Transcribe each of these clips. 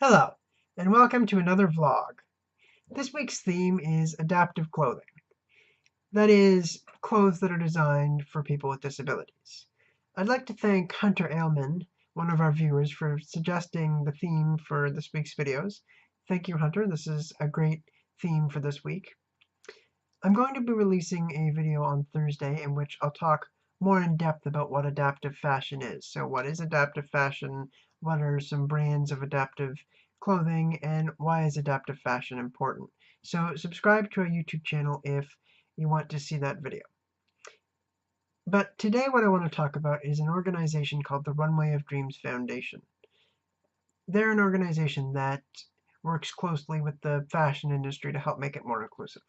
Hello, and welcome to another vlog. This week's theme is adaptive clothing. That is, clothes that are designed for people with disabilities. I'd like to thank Hunter Aleman, one of our viewers, for suggesting the theme for this week's videos. Thank you, Hunter. This is a great theme for this week. I'm going to be releasing a video on Thursday in which I'll talk more in depth about what adaptive fashion is. So what is adaptive fashion? What are some brands of adaptive clothing? And why is adaptive fashion important? So subscribe to our YouTube channel if you want to see that video. But today what I want to talk about is an organization called the Runway of Dreams Foundation. They're an organization that works closely with the fashion industry to help make it more inclusive.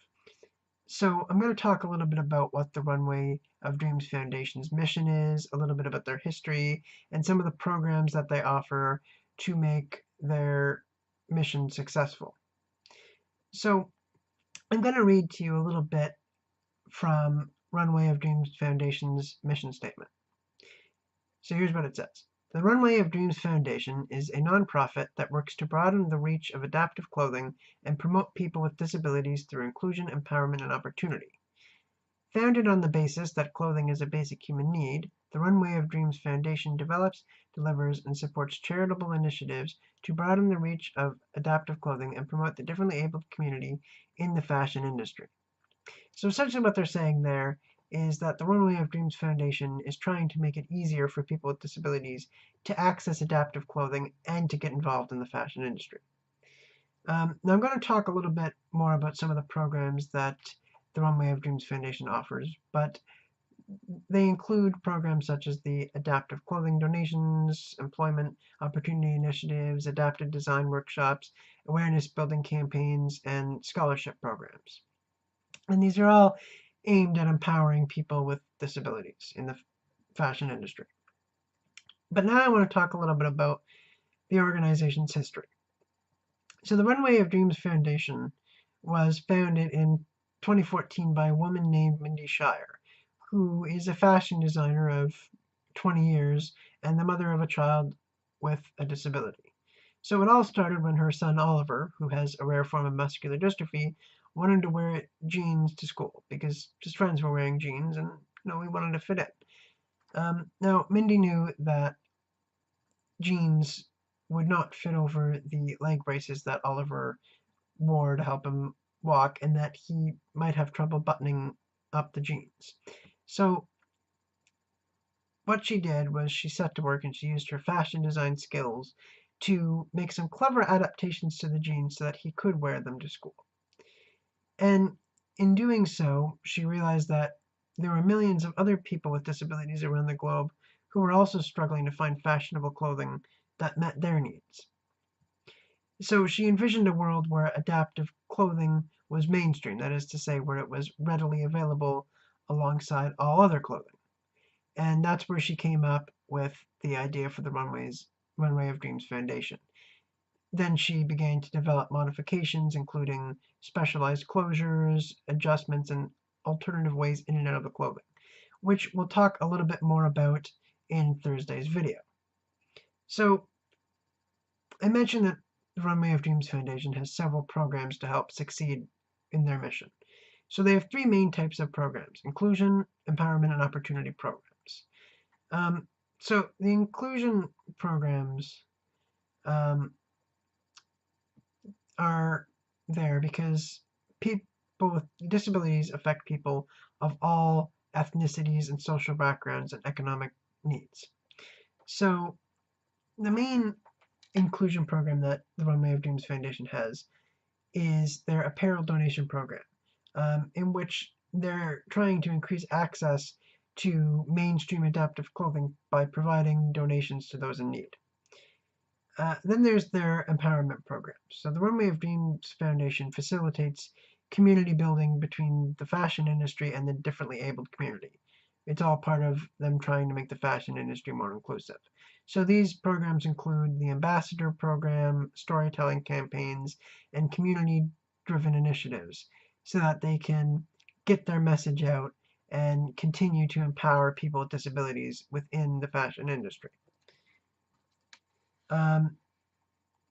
So I'm going to talk a little bit about what the Runway of Dreams Foundation's mission is, a little bit about their history, and some of the programs that they offer to make their mission successful. So I'm going to read to you a little bit from Runway of Dreams Foundation's mission statement. So here's what it says. The Runway of Dreams Foundation is a nonprofit that works to broaden the reach of adaptive clothing and promote people with disabilities through inclusion, empowerment, and opportunity. Founded on the basis that clothing is a basic human need, the Runway of Dreams Foundation develops, delivers, and supports charitable initiatives to broaden the reach of adaptive clothing and promote the differently abled community in the fashion industry. So essentially what they're saying there is that the Runway of Dreams Foundation is trying to make it easier for people with disabilities to access adaptive clothing and to get involved in the fashion industry. Now I'm going to talk a little bit more about some of the programs that the Runway of Dreams Foundation offers, but they include programs such as the adaptive clothing donations, employment opportunity initiatives, adaptive design workshops, awareness building campaigns, and scholarship programs. And these are all aimed at empowering people with disabilities in the fashion industry. But now I want to talk a little bit about the organization's history. So the Runway of Dreams Foundation was founded in 2014 by a woman named Mindy Shire, who is a fashion designer of 20 years and the mother of a child with a disability. So it all started when her son Oliver, who has a rare form of muscular dystrophy, wanted to wear jeans to school because his friends were wearing jeans and he wanted to fit in. Now Mindy knew that jeans would not fit over the leg braces that Oliver wore to help him walk and that he might have trouble buttoning up the jeans. So what she did was she set to work and she used her fashion design skills to make some clever adaptations to the jeans so that he could wear them to school. And in doing so, she realized that there were millions of other people with disabilities around the globe who were also struggling to find fashionable clothing that met their needs. So she envisioned a world where adaptive clothing was mainstream, that is to say, where it was readily available alongside all other clothing. And that's where she came up with the idea for the Runway of Dreams Foundation. Then she began to develop modifications, including specialized closures, adjustments, and alternative ways in and out of the clothing, which we'll talk a little bit more about in Thursday's video. So I mentioned that the Runway of Dreams Foundation has several programs to help succeed in their mission. So they have three main types of programs: inclusion, empowerment, and opportunity programs. So the inclusion programs are there because people with disabilities affect people of all ethnicities and social backgrounds and economic needs. So the main inclusion program that the Runway of Dreams Foundation has is their apparel donation program, in which they're trying to increase access to mainstream adaptive clothing by providing donations to those in need. Then there's their empowerment programs. So the Runway of Dreams Foundation facilitates community building between the fashion industry and the differently abled community. It's all part of them trying to make the fashion industry more inclusive. So these programs include the ambassador program, storytelling campaigns, and community-driven initiatives so that they can get their message out and continue to empower people with disabilities within the fashion industry.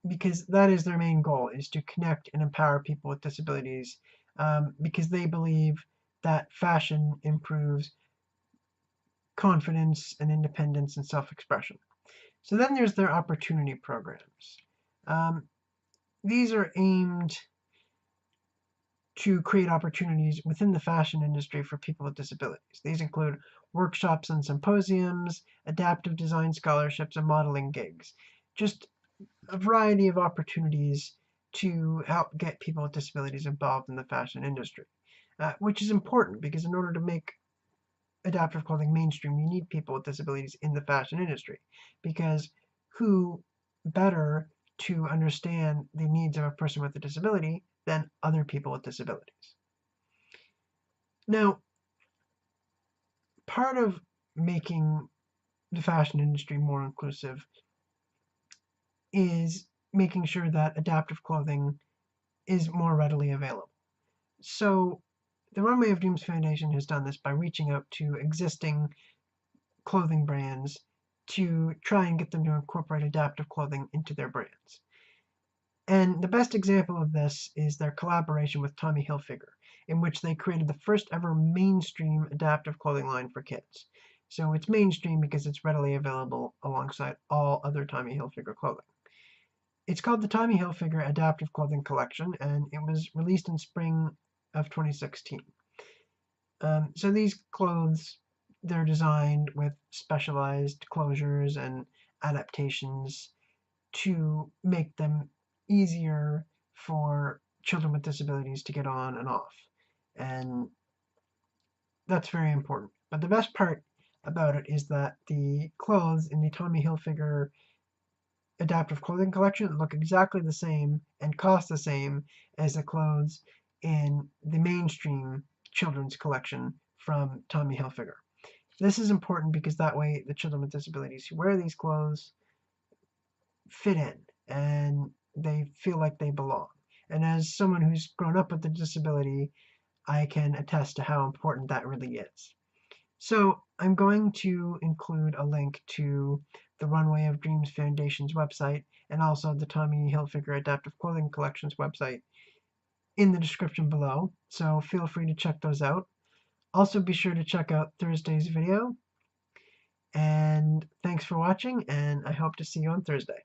because that is their main goal, is to connect and empower people with disabilities, because they believe that fashion improves confidence and independence and self-expression. So then there's their opportunity programs. Um, these are aimed to create opportunities within the fashion industry for people with disabilities. These include workshops and symposiums, adaptive design scholarships, and modeling gigs. Just a variety of opportunities to help get people with disabilities involved in the fashion industry, which is important because in order to make adaptive clothing mainstream, you need people with disabilities in the fashion industry, because who better to understand the needs of a person with a disability than other people with disabilities? Now, part of making the fashion industry more inclusive is making sure that adaptive clothing is more readily available. So the Runway of Dreams Foundation has done this by reaching out to existing clothing brands to try and get them to incorporate adaptive clothing into their brands. And the best example of this is their collaboration with Tommy Hilfiger, in which they created the first ever mainstream adaptive clothing line for kids. So it's mainstream because it's readily available alongside all other Tommy Hilfiger clothing. It's called the Tommy Hilfiger Adaptive Clothing Collection, and it was released in spring of 2016. So these clothes, they're designed with specialized closures and adaptations to make them easier for children with disabilities to get on and off. And that's very important. But the best part about it is that the clothes in the Tommy Hilfiger adaptive clothing collection look exactly the same and cost the same as the clothes in the mainstream children's collection from Tommy Hilfiger. This is important because that way the children with disabilities who wear these clothes fit in and they feel like they belong. And as someone who's grown up with a disability, I can attest to how important that really is. So I'm going to include a link to the Runway of Dreams Foundation's website and also the Tommy Hilfiger Adaptive Clothing Collection's website in the description below, so feel free to check those out. Also be sure to check out Thursday's video, and thanks for watching, and I hope to see you on Thursday.